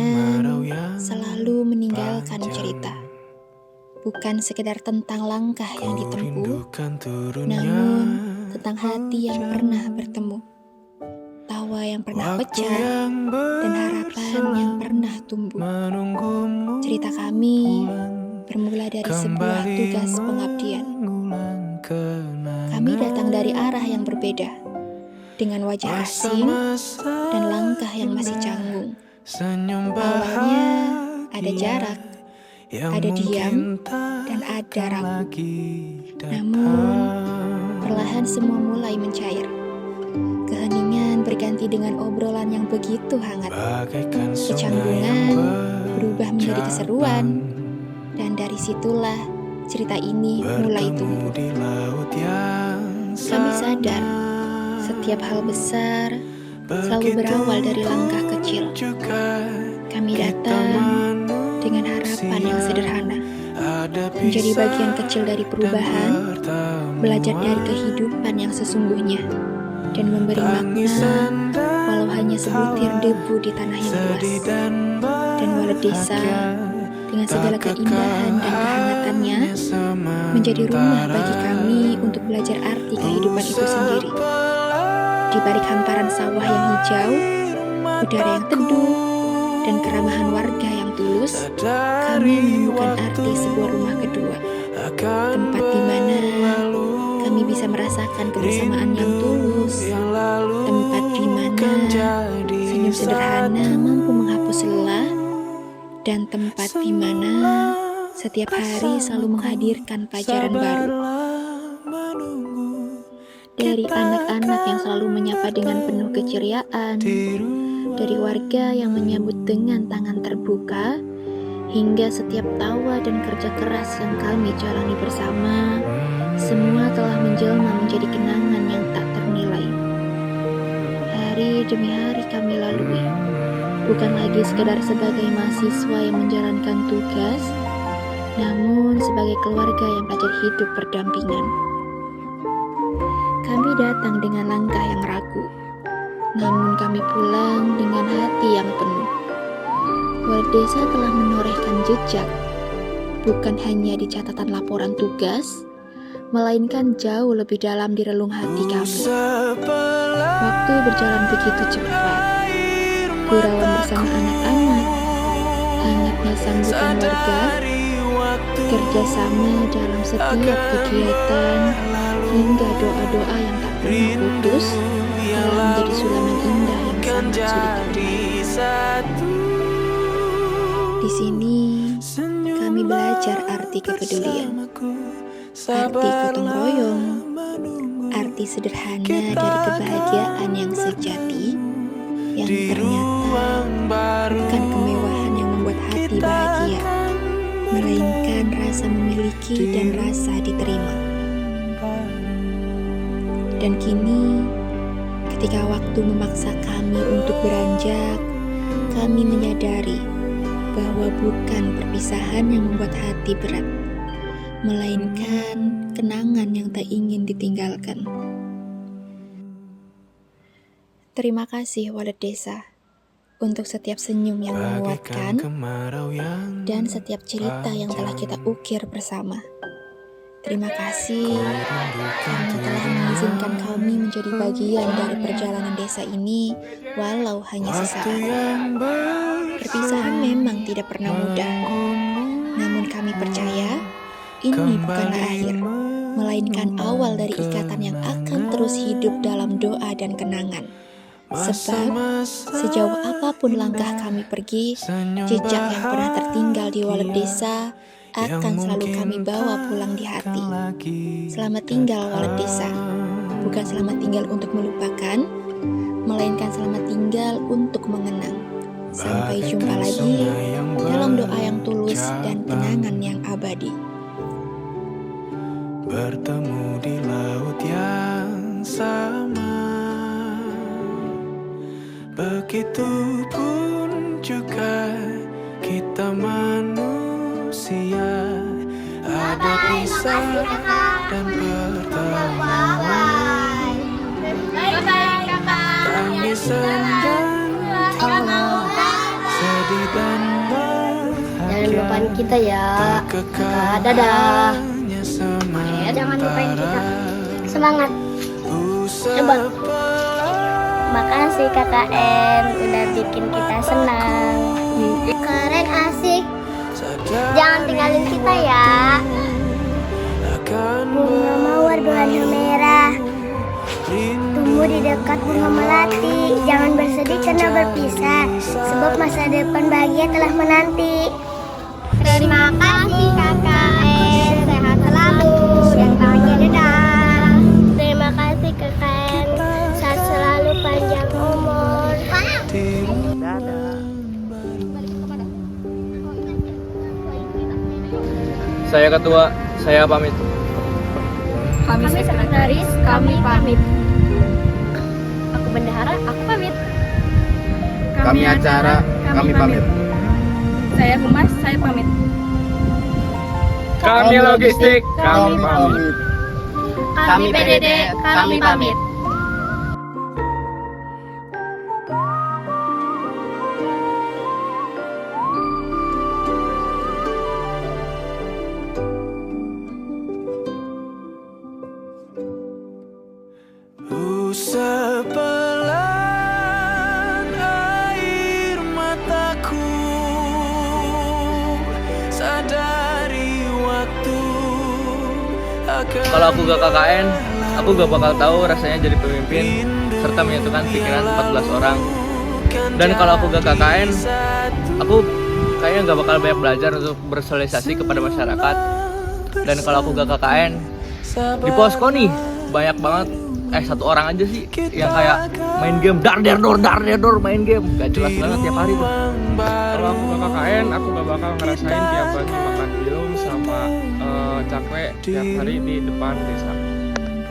Perjalanan selalu meninggalkan cerita. Bukan sekedar tentang langkah yang ditempuh, namun tentang hati yang pernah bertemu, tawa yang pernah pecah, dan harapan yang pernah tumbuh. Cerita kami bermula dari sebuah tugas pengabdian. Kami datang dari arah yang berbeda, dengan wajah asing dan langkah yang masih canggung. Awalnya ada jarak, ada diam, dan ada ragu. Namun, perlahan semua mulai mencair. Keheningan berganti dengan obrolan yang begitu hangat. Kecanggungan berubah menjadi keseruan. Dan dari situlah cerita ini mulai tumbuh. Kami sadar, setiap hal besar selalu berawal dari langkah kecil. Kami datang dengan harapan yang sederhana, menjadi bagian kecil dari perubahan, belajar dari kehidupan yang sesungguhnya, dan memberi makna walau hanya sebutir debu di tanah yang luas. Dan Walet Desa dengan segala keindahan dan kehangatannya menjadi rumah bagi kami untuk belajar arti kehidupan itu sendiri. Di balik hamparan sawah yang hijau, udara yang teduh, dan keramahan warga yang tulus, kami menemukan arti sebuah rumah kedua. Tempat di mana kami bisa merasakan kebersamaan yang tulus. Tempat di mana senyum sederhana mampu menghapus lelah. Dan tempat di mana setiap hari selalu menghadirkan pelajaran baru. Dari anak-anak yang selalu menyapa dengan penuh keceriaan, dari warga yang menyambut dengan tangan terbuka, hingga setiap tawa dan kerja keras yang kami jalani bersama, semua telah menjelma menjadi kenangan yang tak ternilai. Hari demi hari kami lalui, bukan lagi sekedar sebagai mahasiswa yang menjalankan tugas, namun sebagai keluarga yang belajar hidup berdampingan. Kami datang dengan langkah yang ragu, namun kami pulang dengan hati yang penuh. Walet Desa telah menorehkan jejak, bukan hanya di catatan laporan tugas, melainkan jauh lebih dalam di relung hati kami. Waktu berjalan begitu cepat, gurauan bersama anak-anak, hangatnya sambutan warga, kerjasama dalam setiap kegiatan, hingga doa-doa yang tak pernah putus telah menjadi sulaman indah yang sangat sulit dilupakan. Di sini kami belajar arti kepedulian, arti gotong royong, arti sederhana dari kebahagiaan yang sejati, yang ternyata bukan kemewahan yang membuat hati bahagia, melainkan rasa memiliki dan rasa diterima. Dan kini, ketika waktu memaksa kami untuk beranjak, kami menyadari bahwa bukan perpisahan yang membuat hati berat, melainkan kenangan yang tak ingin ditinggalkan. Terima kasih Walet Desa untuk setiap senyum yang menguatkan dan setiap cerita yang telah kita ukir bersama. Terima kasih karena telah mengizinkan kami menjadi bagian dari perjalanan desa ini walau hanya sesaat. Perpisahan memang tidak pernah mudah, namun kami percaya ini bukanlah akhir, melainkan awal dari ikatan yang akan terus hidup dalam doa dan kenangan. Sebab sejauh apapun langkah kami pergi, jejak yang pernah tertinggal di Walet Desa akan selalu kami bawa pulang di hati. Selamat tinggal Walet Desa, bukan selamat tinggal untuk melupakan, melainkan selamat tinggal untuk mengenang. Sampai jumpa lagi dalam doa yang tulus dan kenangan yang abadi. Bertemu di laut yang sama, begitupun juga kita manusia, ada pisah dan pertemuan, tangis dan tawa, sedih kasih dan Jangan lupain kita ya. Kakak, dadah. Jangan lupain kita. Semangat. Coba. Makasih KKN udah bikin kita senang. Keren, asik. Jangan tinggalin kita ya. Bunga mawar berwarna merah tumbuh di dekat bunga melati. Jangan bersedih karena berpisah, sebab masa depan bahagia telah menanti. Terima kasih KKN, sehat selalu dan bahagia, dadah. Terima kasih KKN, sehat selalu, panjang umur. Saya ketua, saya pamit. Kami sekretaris, kami pamit. Aku bendahara, aku pamit. Kami acara, kami pamit. Saya humas, saya pamit. Kami logistik, kami pamit. Kami PDD, kami pamit. Sepelan air mataku, sadari waktu akan. Kalau aku gak KKN, aku gak bakal tahu rasanya jadi pemimpin serta menyatukan pikiran 14 orang. Dan kalau aku gak KKN, aku kayaknya gak bakal banyak belajar untuk bersosialisasi kepada masyarakat. Dan kalau aku gak KKN, di posko nih banyak banget, satu orang aja sih yang kayak main game dar der dor main game gak jelas banget tiap hari tuh. Kalau aku gak KKN, aku gak bakal ngerasain tiap pagi makan bilum sama cakwe tiap hari di depan desa.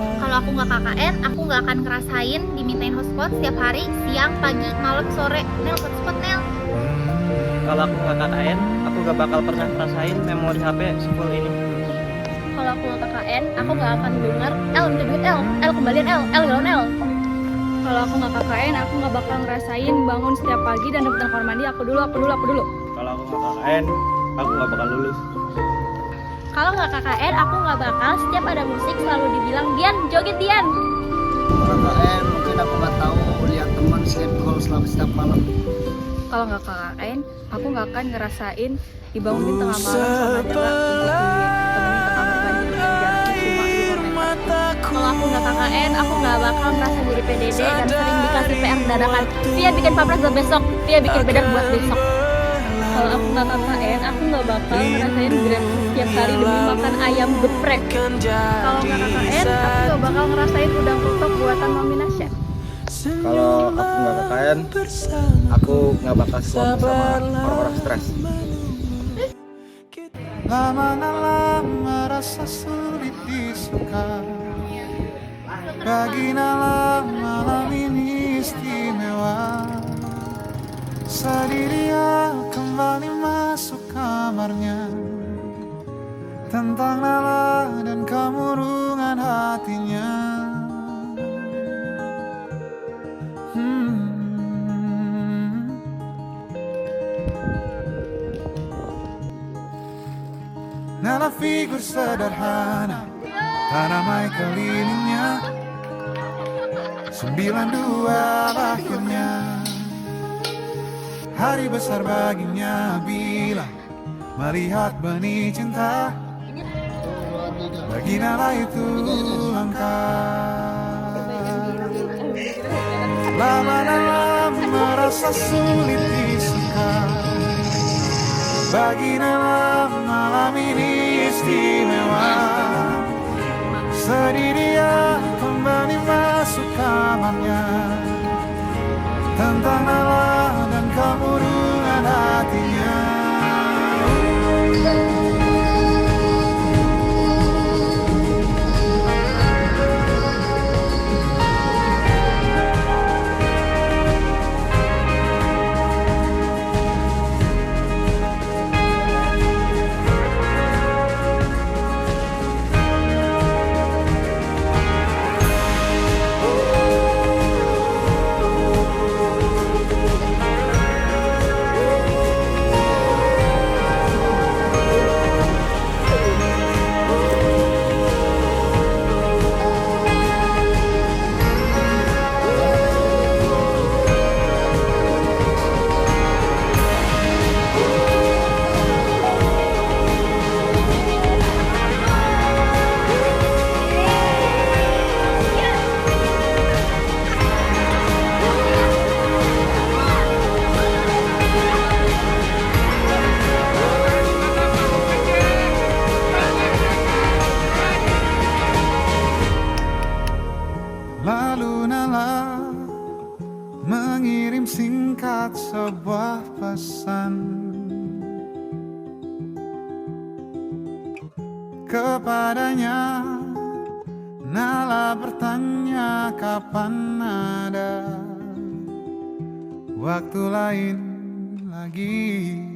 Kalau aku nggak KKN, aku nggak akan ngerasain dimintain hotspot setiap hari, siang, pagi, malam, sore. Nel, hotspot Nel. Kalau aku gak KKN, aku gak bakal pernah ngerasain memori HP sefull ini. Kalau aku nggak KKN, aku nggak akan dengar minta duit L kembalian L galon L. Kalau aku nggak KKN, aku nggak bakal ngerasain bangun setiap pagi dan rebutan kamar mandi aku dulu. Kalau aku gak KKN, aku gak bakal lulus. Kalau nggak KKN, aku nggak bakal setiap ada musik selalu dibilang Dian, joget Dian. Kalau KKN mungkin aku nggak tahu lihat teman sleep call selama setiap malam. Kalau nggak KKN, aku nggak akan ngerasain dibangunin tengah malam sama Dela untuk ditemenin ke kamar mandi dengan jarak cuma 5 meter. Kalau aku nggak KKN, aku nggak bakal merasa jadi PDD dan sering dikasih PR dadakan. Via bikin papras buat besok, Via bikin bedar buat besok. Kalau aku nggak KKN, aku nggak bakal ngerasain grab setiap hari demi makan ayam geprek. Kalau nggak KKN, aku nggak bakal ngerasain udang tutup buatan Mami Nasya. Kalau aku nggak KKN, aku nggak bakal suap sama orang-orang stres. Lama-lama rasa sulit disuka, bagilah malam ini istimewa. Sedih dia kembali masuk kamarnya, tentang Nala dan kemurungan hatinya. Nala figur sederhana, tanamai kelilingnya, 92 lahirnya. Hari besar baginya bila melihat benih cinta, bagi Nala itu langkah. Lama-lama merasa sulit disuka, bagi Nala malam ini istimewa. Sedih dia kembali masuk kamarnya, tentang Nala dan kemurungan hatinya. kepadanya. Nala bertanya kapan ada waktu lain lagi.